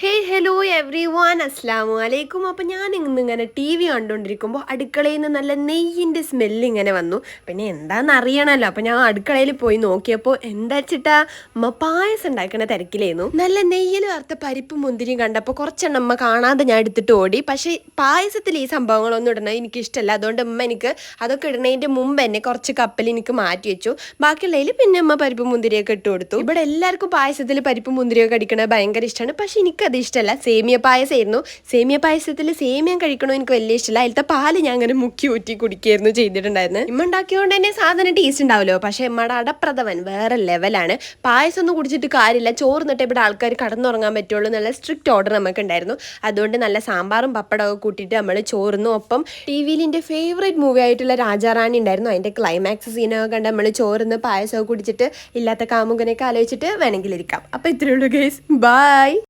Hello every one അസ്സാമു അലൈക്കും. അപ്പോൾ ഞാൻ ഇന്നിങ്ങനെ ടി വി കണ്ടുകൊണ്ടിരിക്കുമ്പോൾ അടുക്കളയിൽ നിന്ന് നല്ല നെയ്യിൻ്റെ സ്മെല്ല് ഇങ്ങനെ വന്നു. പിന്നെ എന്താണെന്ന് അറിയണമല്ലോ, അപ്പോൾ ഞാൻ അടുക്കളയിൽ പോയി നോക്കിയപ്പോൾ എന്താ വെച്ചിട്ടാ അമ്മ പായസം ഉണ്ടാക്കുന്ന തിരക്കിലായിരുന്നു. നല്ല നെയ്യിൽ വറുത്ത പരിപ്പും മുന്തിരിയും കണ്ടപ്പോൾ കുറച്ചെണ്ണം അമ്മ കാണാതെ ഞാൻ എടുത്തിട്ട് ഓടി. പക്ഷേ പായസത്തിൽ ഈ സംഭവങ്ങളൊന്നും ഇടണത് എനിക്കിഷ്ടമല്ല. അതുകൊണ്ട് അമ്മ എനിക്ക് അതൊക്കെ ഇടുന്നതിൻ്റെ മുമ്പ് തന്നെ കുറച്ച് കപ്പൽ എനിക്ക് മാറ്റി വെച്ചു. ബാക്കിയുള്ളതിൽ പിന്നെ അമ്മ പരിപ്പും മുന്തിരിയൊക്കെ ഇട്ട് കൊടുത്തു. ഇവിടെ എല്ലാവർക്കും പായസത്തിൽ പരിപ്പും മുന്തിരിയൊക്കെ അടിക്കണത് ഭയങ്കര ഇഷ്ടമാണ്. പക്ഷേ എനിക്കത് ഇഷ്ടമല്ല. സേമിയ പായസമായിരുന്നു. സേമിയ പായസത്തിൽ സേമിയം കഴിക്കണോ എനിക്ക് വലിയ ഇഷ്ടമല്ല. അതിലത്തെ പാല് ഞാൻ അങ്ങനെ മുക്കി ഊറ്റി കുടിക്കായിരുന്നു ചെയ്തിട്ടുണ്ടായിരുന്നു. ഇമ്മ ഉണ്ടാക്കിയതുകൊണ്ട് തന്നെ സാധനം ടേസ്റ്റ് ഉണ്ടാവുമല്ലോ. പക്ഷേ ഇമ്മയുടെ അടപ്രഥമൻ വേറെ ലെവലാണ്. പായസം ഒന്നും കുടിച്ചിട്ട് കാര്യമില്ല, ചോറിന്നിട്ട് ഇവിടെ ആൾക്കാർ കടന്നുറങ്ങാൻ പറ്റുള്ളൂ നല്ല സ്ട്രിക്റ്റ് ഓർഡർ നമുക്ക് ഉണ്ടായിരുന്നു. അതുകൊണ്ട് നല്ല സാമ്പാറും പപ്പടമൊക്കെ കൂട്ടിയിട്ട് നമ്മൾ ചോറിന്നു. ഒപ്പം ടി വിയിൽ എൻ്റെ ഫേവറേറ്റ് മൂവി ആയിട്ടുള്ള രാജാറാണി ഉണ്ടായിരുന്നു. അതിൻ്റെ ക്ലൈമാക്സ് സീനൊക്കെ കണ്ട് നമ്മൾ ചോറിന്ന് പായസമൊക്കെ കുടിച്ചിട്ട് ഇല്ലാത്ത കാമുകനെയൊക്കെ ആലോചിച്ചിട്ട് വേണമെങ്കിൽ ഇരിക്കാം. അപ്പോൾ ഇത്രയേ ഉള്ളൂ ഗൈസ്, ബൈ.